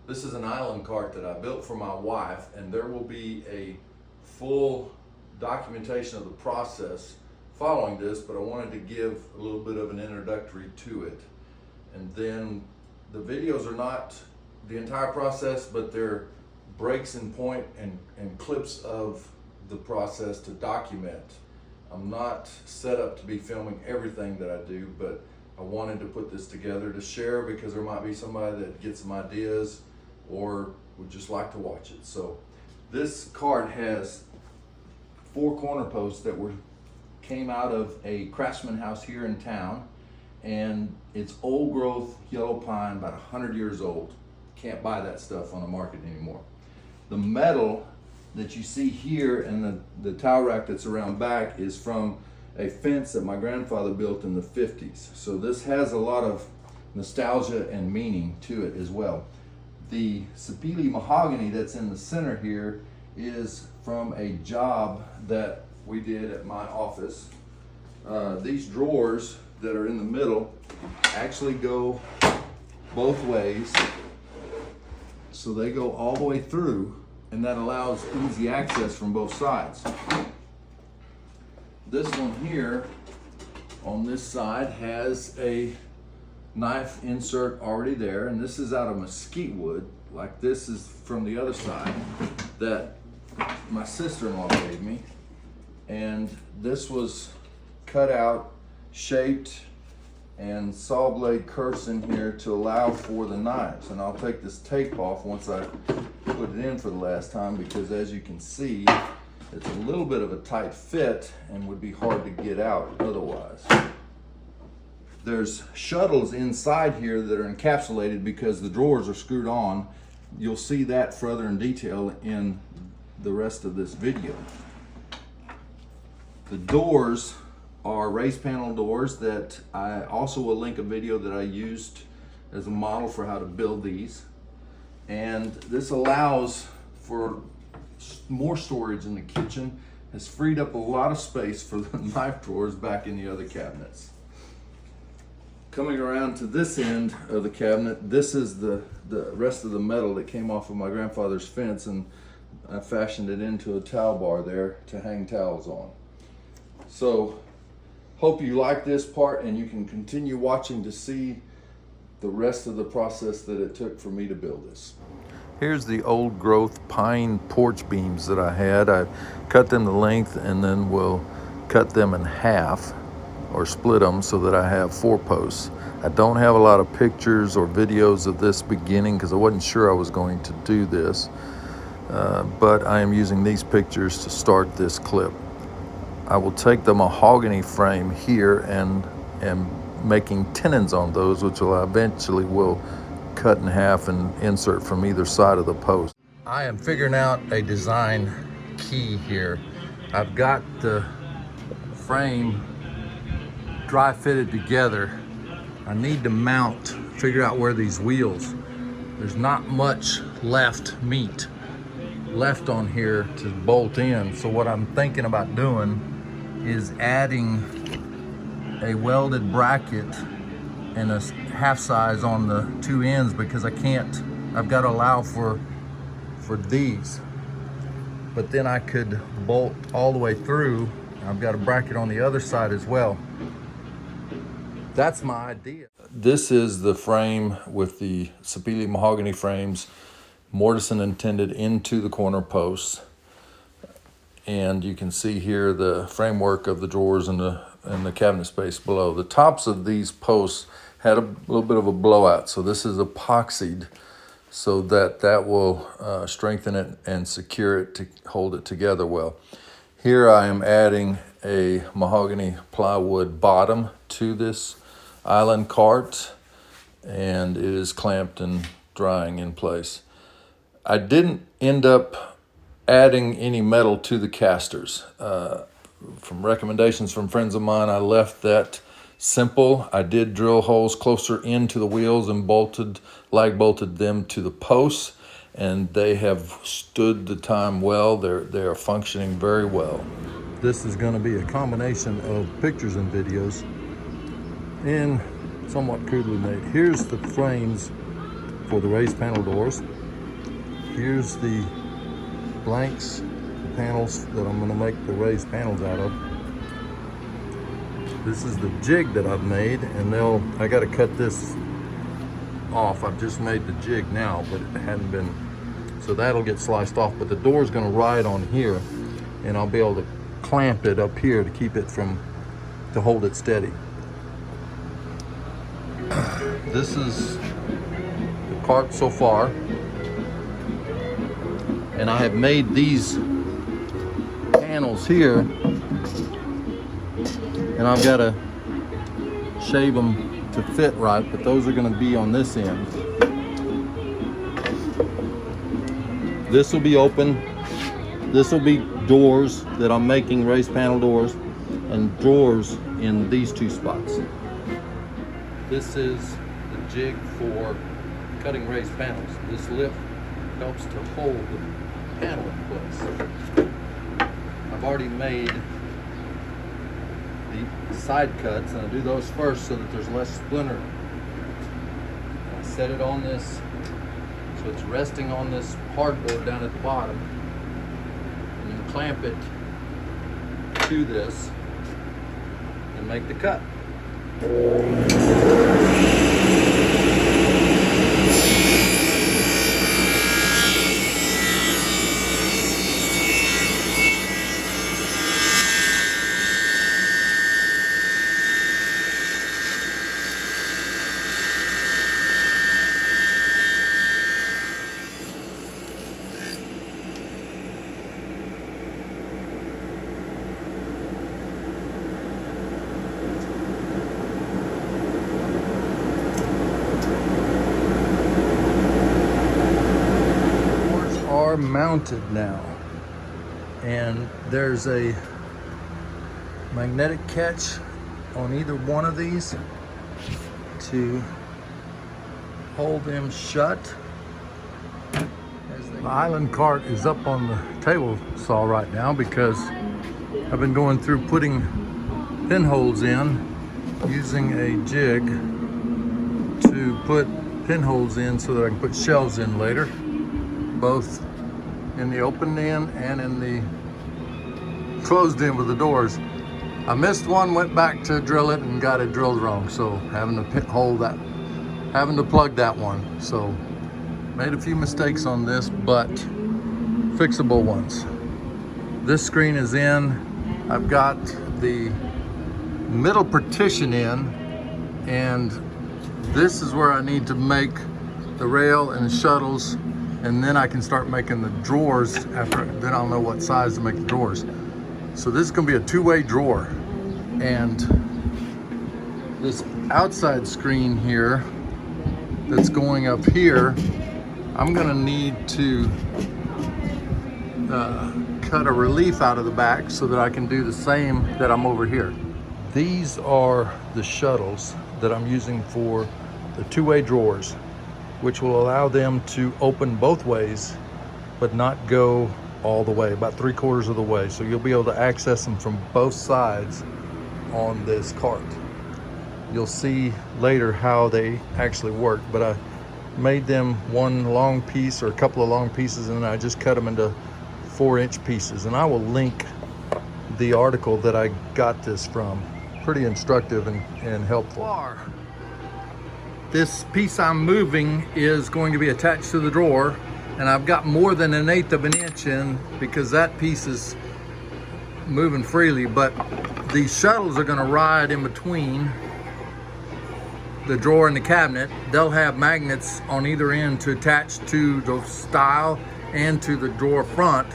This is an island cart that I built for my wife, and there will be a full documentation of the process following this, but I wanted to give a little bit of an introductory to it. And then the videos are not the entire process, but they're breaks in point and clips of the process to document. I'm not set up to be filming everything that I do, but I wanted to put this together to share because there might be somebody that gets some ideas or would just like to watch it. So this cart has 4 corner posts that came out of a Craftsman house here in town, and it's old growth yellow pine, about 100 years old. Can't buy that stuff on the market anymore. The metal that you see here and the towel rack that's around back is from a fence that my grandfather built in the 50s. So this has a lot of nostalgia and meaning to it as well. The sapele mahogany that's in the center here is from a job that we did at my office. These drawers that are in the middle actually go both ways. So they go all the way through, and that allows easy access from both sides. This one here on this side has a knife insert already there, and this is out of mesquite wood, like this is from the other side that my sister-in-law gave me. And this was cut out, shaped, and saw blade kerfs in here to allow for the knives. And I'll take this tape off once I put it in for the last time, because as you can see, it's a little bit of a tight fit and would be hard to get out otherwise. There's shuttles inside here that are encapsulated because the drawers are screwed on. You'll see that further in detail in the rest of this video. The doors are raised panel doors that I also will link a video that I used as a model for how to build these. And this allows for more storage in the kitchen, has freed up a lot of space for the knife drawers back in the other cabinets. Coming around to this end of the cabinet, this is the rest of the metal that came off of my grandfather's fence, and I fashioned it into a towel bar there to hang towels on. So hope you like this part, and you can continue watching to see the rest of the process that it took for me to build this. Here's the old growth pine porch beams that I had. I cut them to length and then will cut them in half or split them so that I have 4 posts. I don't have a lot of pictures or videos of this beginning because I wasn't sure I was going to do this, but I am using these pictures to start this clip. I will take the mahogany frame here and am making tenons on those, which I eventually will cut in half and insert from either side of the post. I am figuring out a design key here. I've got the frame dry fitted together. I need to figure out where these wheels, there's not much meat left on here to bolt in. So what I'm thinking about doing is adding a welded bracket and a half size on the 2 ends, because I've got to allow for these. But then I could bolt all the way through. I've got a bracket on the other side as well. That's my idea. This is the frame with the sapele mahogany frames, mortise and intended into the corner posts. And you can see here the framework of the drawers and the cabinet space below. The tops of these posts had a little bit of a blowout, so this is epoxied so that will strengthen it and secure it to hold it together well. Here I am adding a mahogany plywood bottom to this island cart, and it is clamped and drying in place. I didn't end up adding any metal to the casters. From recommendations from friends of mine, I left that simple. I did drill holes closer into the wheels and lag bolted them to the posts, and they have stood the time well. They are functioning very well. This is going to be a combination of pictures and videos and somewhat crudely made. Here's the frames for the raised panel doors. Here's the blanks, the panels that I'm going to make the raised panels out of. This is the jig that I've made, and I got to cut this off. I've just made the jig now, but it hadn't been, so that'll get sliced off. But the door is going to ride on here, and I'll be able to clamp it up here to keep it to hold it steady. This is the cart so far, and I have made these panels here, and I've got to shave them to fit right, but those are going to be on this end. This will be open. This will be doors that I'm making, raised panel doors, and drawers in these two spots. This is the jig for cutting raised panels. This lift helps to hold the panel in place. I've already made the side cuts, and I do those first so that there's less splinter. I set it on this so it's resting on this hardboard down at the bottom, and then clamp it to this and make the cut. Mounted now, and there's a magnetic catch on either one of these to hold them shut. The island cart is up on the table saw right now because I've been going through putting pinholes in, using a jig to put pinholes in so that I can put shelves in later, both in the open end and in the closed end with the doors. I missed one, went back to drill it and got it drilled wrong, so having to plug that one. So made a few mistakes on this, but fixable ones. This screen is in. I've got the middle partition in, and this is where I need to make the rail and the shuttles, and then I can start making the drawers after. Then I'll know what size to make the drawers. So this is gonna be a two-way drawer. And this outside screen here that's going up here, I'm gonna need to cut a relief out of the back so that I can do the same that I'm over here. These are the shuttles that I'm using for the two-way drawers, which will allow them to open both ways, but not go all the way, about 3/4 of the way. So you'll be able to access them from both sides on this cart. You'll see later how they actually work, but I made them one long piece or a couple of long pieces, and then I just cut them into 4-inch pieces. And I will link the article that I got this from. Pretty instructive and helpful. This piece I'm moving is going to be attached to the drawer, and I've got more than 1/8 of an inch in because that piece is moving freely, but these shuttles are going to ride in between the drawer and the cabinet. They'll have magnets on either end to attach to the stile and to the drawer front,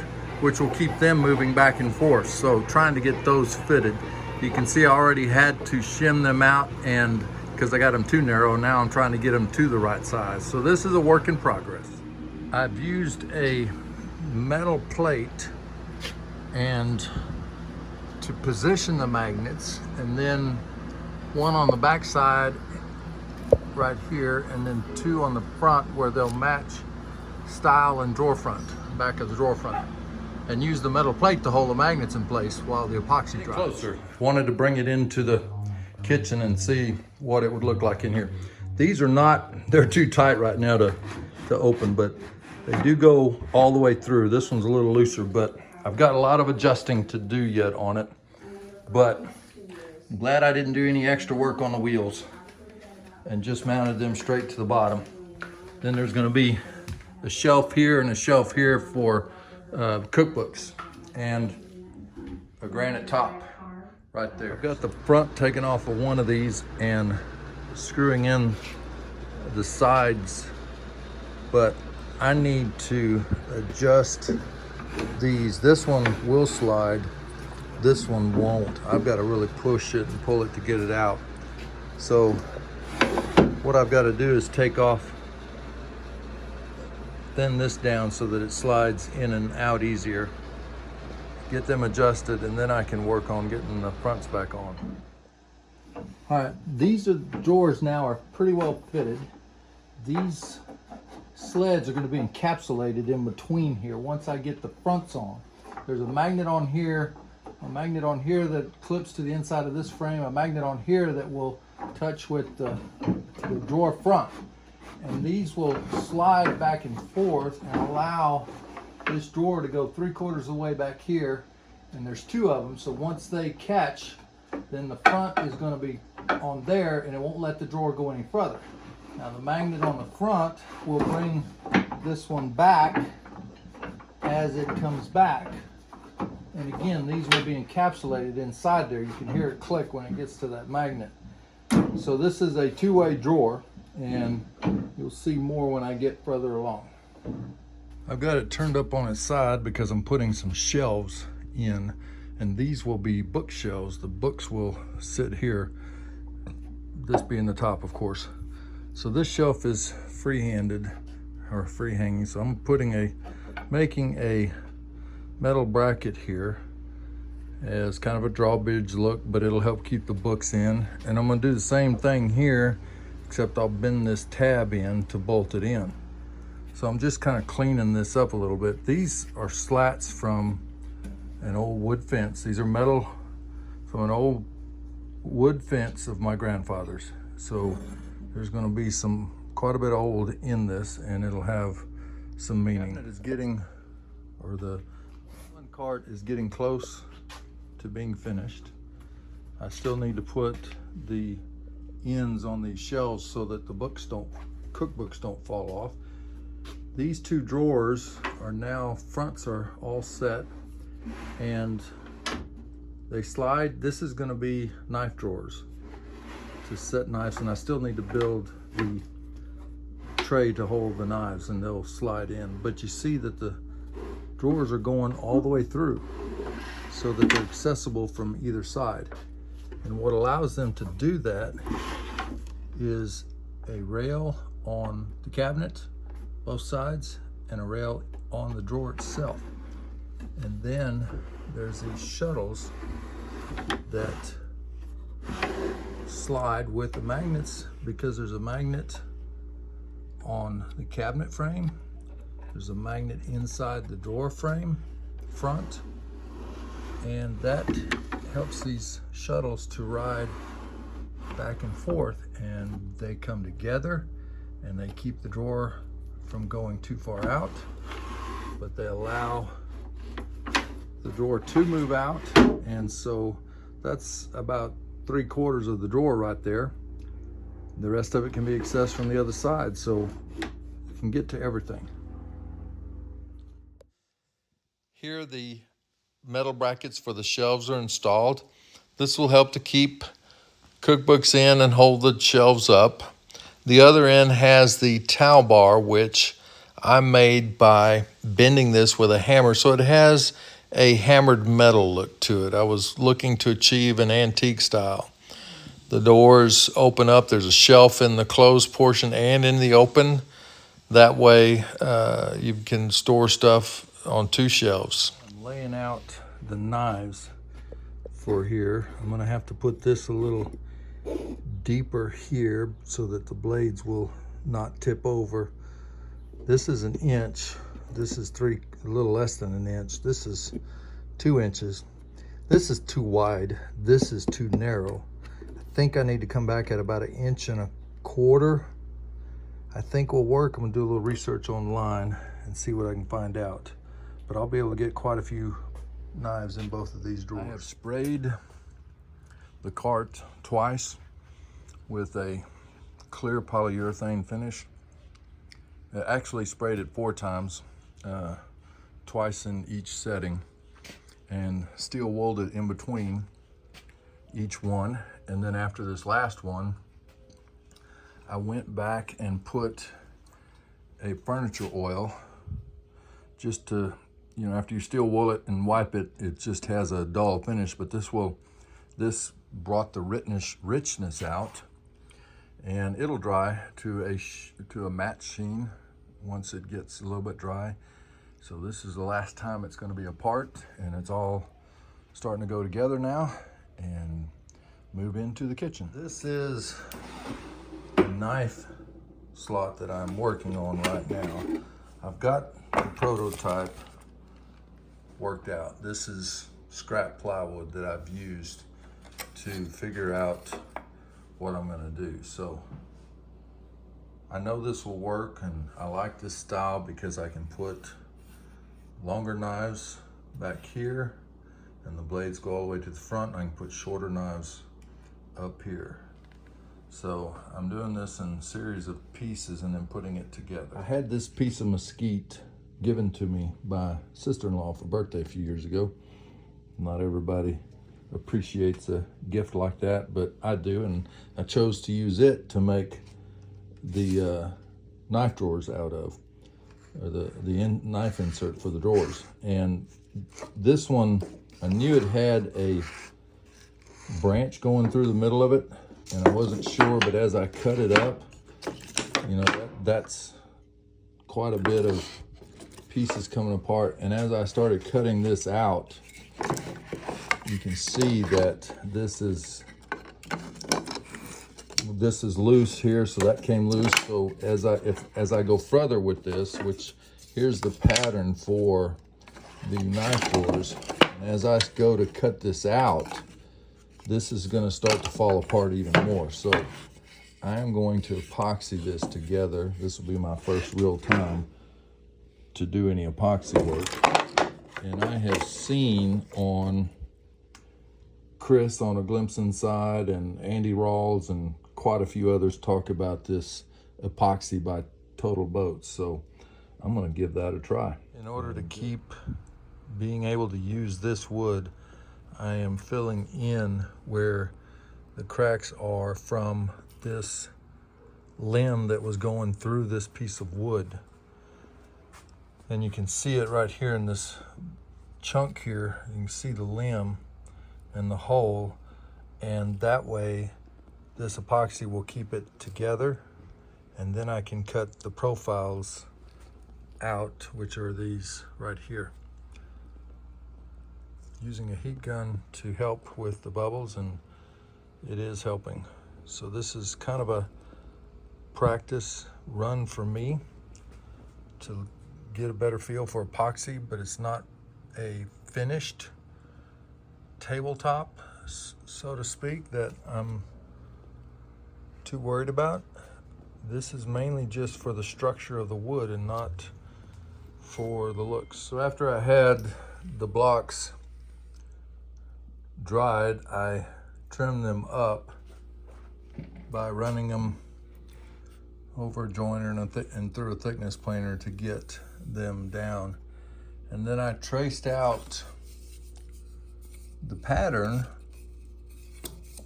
which will keep them moving back and forth. So trying to get those fitted. You can see I already had to shim them out, and because I got them too narrow, now I'm trying to get them to the right size. So this is a work in progress. I've used a metal plate and to position the magnets, and then one on the back side right here, and then 2 on the front where they'll match stile and drawer front, back of the drawer front, and use the metal plate to hold the magnets in place while the epoxy dries. Closer. Wanted to bring it into the kitchen and see what it would look like in here. These are not, they're too tight right now to open, but they do go all the way through. This one's a little looser, but I've got a lot of adjusting to do yet on it. But I'm glad I didn't do any extra work on the wheels and just mounted them straight to the bottom. Then there's gonna be a shelf here and a shelf here for cookbooks and a granite top right there. I've got the front taken off of one of these and screwing in the sides, but I need to adjust these. This one will slide, this one won't. I've got to really push it and pull it to get it out. So what I've got to do is take off, thin this down so that it slides in and out easier, get them adjusted, and then I can work on getting the fronts back on. All right, these drawers now are pretty well fitted. These sleds are going to be encapsulated in between here once I get the fronts on. There's a magnet on here that clips to the inside of this frame, a magnet on here that will touch with the drawer front. And these will slide back and forth and allow this drawer to go 3/4 of the way back here. And there's two of them, so once they catch, then the front is going to be on there and it won't let the drawer go any further. Now the magnet on the front will bring this one back as it comes back. And again, these will be encapsulated inside there. You can hear it click when it gets to that magnet. So this is a two-way drawer, and you'll see more when I get further along. I've got it turned up on its side because I'm putting some shelves in, and these will be bookshelves. The books will sit here, this being the top, of course. So this shelf is free-handed or free hanging, so I'm making a metal bracket here as kind of a drawbridge look, but it'll help keep the books in. And I'm going to do the same thing here, except I'll bend this tab in to bolt it in. So I'm just kind of cleaning this up a little bit. These are slats from an old wood fence. These are metal from an old wood fence of my grandfather's. So there's going to be quite a bit old in this, and it'll have some meaning. The cart is getting close to being finished. I still need to put the ends on these shelves so that the cookbooks don't fall off. These two drawers are now, fronts are all set, and they slide. This is going to be knife drawers to set knives, and I still need to build the tray to hold the knives, and they'll slide in. But you see that the drawers are going all the way through so that they're accessible from either side. And what allows them to do that is a rail on the cabinet, both sides, and a rail on the drawer itself. And then there's these shuttles that slide with the magnets, because there's a magnet on the cabinet frame, there's a magnet inside the drawer frame front, and that helps these shuttles to ride back and forth, and they come together and they keep the drawer from going too far out, but they allow the drawer to move out. And so that's about 3/4 of the drawer right there. The rest of it can be accessed from the other side, so you can get to everything. Here the metal brackets for the shelves are installed. This will help to keep cookbooks in and hold the shelves up. The other end has the towel bar, which I made by bending this with a hammer, so it has a hammered metal look to it. I was looking to achieve an antique style. The doors open up. There's a shelf in the closed portion and in the open. That way you can store stuff on two shelves. I'm laying out the knives for here. I'm going to have to put this a little deeper here so that the blades will not tip over. This is 1 inch. This is a little less than 1 inch. This is 2 inches. This is too wide. This is too narrow. I think I need to come back at about 1.25 inches 1/4, I think will work. I'm gonna do a little research online and see what I can find out. But I'll be able to get quite a few knives in both of these drawers. I have sprayed the cart twice with a clear polyurethane finish. I actually sprayed it 4 times, twice in each setting, and steel wooled it in between each one. And then after this last one, I went back and put a furniture oil just to, you know, after you steel wool it and wipe it, it just has a dull finish, but this brought the richness out, and it'll dry to a matte sheen once it gets a little bit dry. So this is the last time it's going to be apart, and it's all starting to go together now and move into the kitchen. This is the knife slot that I'm working on right now. I've got the prototype worked out. This is scrap plywood that I've used to figure out what I'm gonna do. So I know this will work, and I like this style because I can put longer knives back here and the blades go all the way to the front. I can put shorter knives up here. So I'm doing this in a series of pieces and then putting it together. I had this piece of mesquite given to me by sister-in-law for birthday a few years ago. Not everybody appreciates a gift like that, but I do, and I chose to use it to make the knife drawers out of, or the knife insert for the drawers. And this one, I knew it had a branch going through the middle of it, and I wasn't sure, but as I cut it up, you know, that's quite a bit of pieces coming apart. And as I started cutting this out, you can see that this is loose here, so that came loose. So as I go further with this, which here's the pattern for the knife drawers, and as I go to cut this out, this is going to start to fall apart even more. So I am going to epoxy this together. This will be my first real time to do any epoxy work. And I have seen on Chris on A Glimpse Inside and Andy Rawls and quite a few others talk about this epoxy by Total Boats. So I'm going to give that a try. In order to keep being able to use this wood, I am filling in where the cracks are from this limb that was going through this piece of wood. And you can see it right here in this chunk here. You can see the limb and the hole, and that way this epoxy will keep it together, and then I can cut the profiles out, which are these right here. Using a heat gun to help with the bubbles, and it is helping. So this is kind of a practice run for me to get a better feel for epoxy, but it's not a finished tabletop, so to speak, that I'm too worried about. This is mainly just for the structure of the wood and not for the looks. So after I had the blocks dried, I trimmed them up by running them over a joiner and through a thickness planer to get them down. And then I traced out the pattern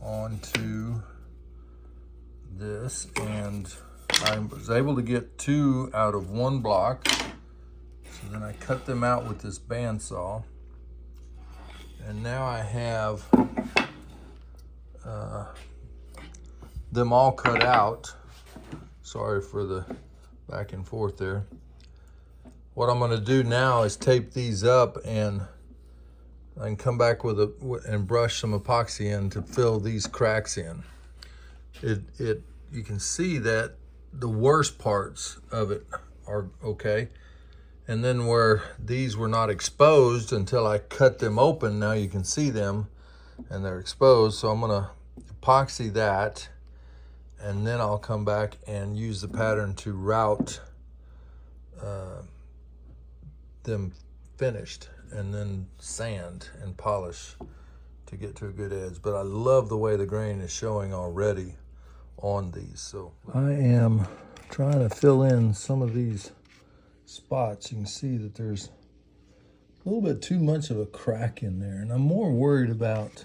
onto this, and I was able to get 2 out of 1 block. So then I cut them out with this bandsaw, and now I have them all cut out. Sorry for the back and forth there. What I'm going to do now is tape these up, and I can come back with and brush some epoxy in to fill these cracks in. You can see that the worst parts of it are okay, and then where these were not exposed until I cut them open, now you can see them and they're exposed. So I'm going to epoxy that and then I'll come back and use the pattern to route them finished, and then sand and polish to get to a good edge. But I love the way the grain is showing already on these. So I am trying to fill in some of these spots. You can see that there's a little bit too much of a crack in there, and I'm more worried about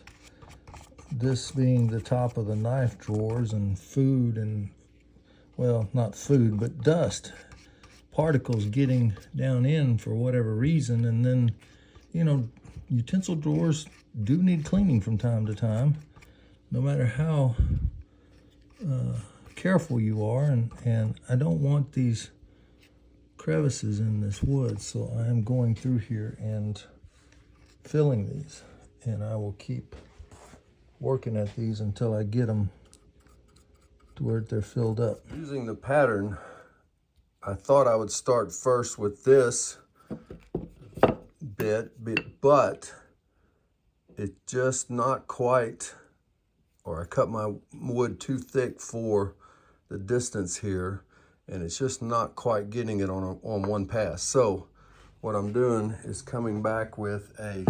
this being the top of the knife drawers and food and, well, not food, but dust particles getting down in for whatever reason. And then, you know, utensil drawers do need cleaning from time to time, no matter how careful you are. And I don't want these crevices in this wood, so I am going through here and filling these, and I will keep working at these until I get them to where they're filled up. Using the pattern, I thought I would start first with this bit, but it's just not quite, or I cut my wood too thick for the distance here, and it's just not quite getting it on one pass. So what I'm doing is coming back with a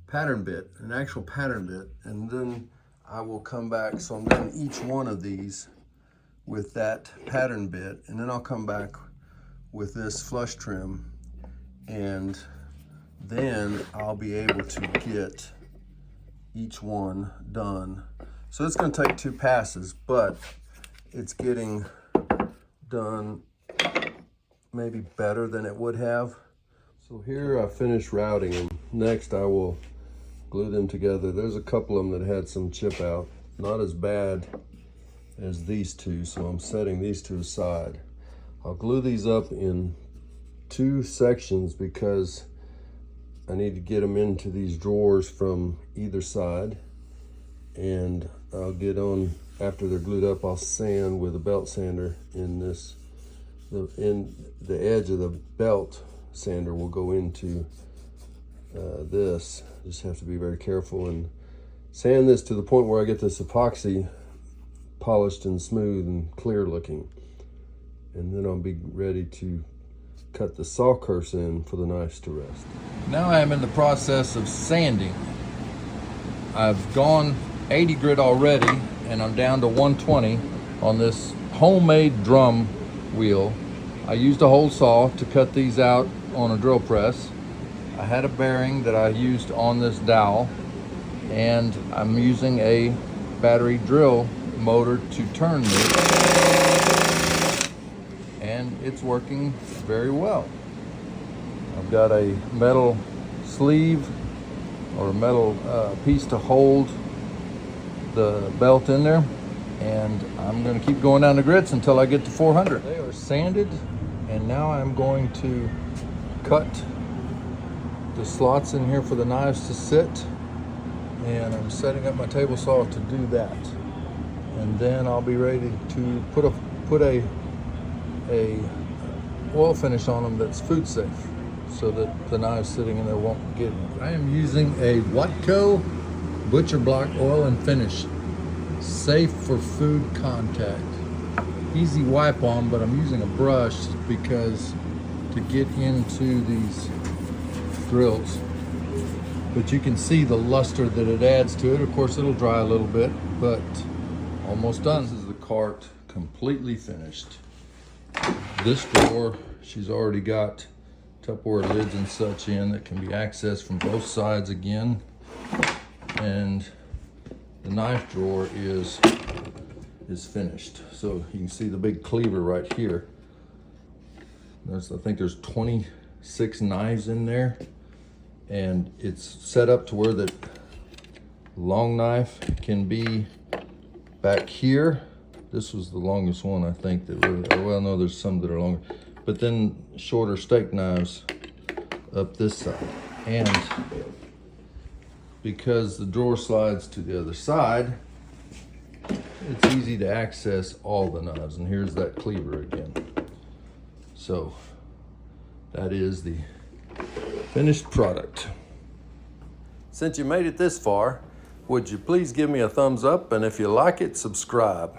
pattern bit, an actual pattern bit, and then I will come back. So I'm doing each one of these with that pattern bit, and then I'll come back with this flush trim, and then I'll be able to get each one done. So it's going to take 2 passes, but it's getting done maybe better than it would have. So here I finished routing them. Next I will glue them together. There's a couple of them that had some chip out, not as bad as these two, so I'm setting these to the side. I'll glue these up in 2 sections because I need to get them into these drawers from either side, and I'll get on, after they're glued up, I'll sand with a belt sander in this, in the edge of the belt sander will go into this. Just have to be very careful and sand this to the point where I get this epoxy polished and smooth and clear looking, and then I'll be ready to cut the saw kerfs in for the knives to rest. Now I am in the process of sanding. I've gone 80 grit already, and I'm down to 120 on this homemade drum wheel. I used a hole saw to cut these out on a drill press. I had a bearing that I used on this dowel, and I'm using a battery drill motor to turn this, and it's working very well. I've got a metal sleeve or a metal piece to hold the belt in there, and I'm going to keep going down the grits until I get to 400. They are sanded, and now I'm going to cut the slots in here for the knives to sit, and I'm setting up my table saw to do that. And then I'll be ready to put a oil finish on them that's food safe, so that the knives sitting in there won't get it. I am using a Watco Butcher Block oil and finish, safe for food contact. Easy wipe on, but I'm using a brush because to get into these drills. But you can see the luster that it adds to it. Of course, it'll dry a little bit, but almost done. This is the cart completely finished. This drawer, she's already got Tupperware lids and such in that can be accessed from both sides again. And the knife drawer is finished. So you can see the big cleaver right here. I think there's 26 knives in there, and it's set up to where the long knife can be back here. This was the longest one, I think, that really, well, no, there's some that are longer, but then shorter steak knives up this side. And because the drawer slides to the other side, it's easy to access all the knives. And here's that cleaver again. So that is the finished product. Since you made it this far, Would you please give me a thumbs up, and if you like it, subscribe.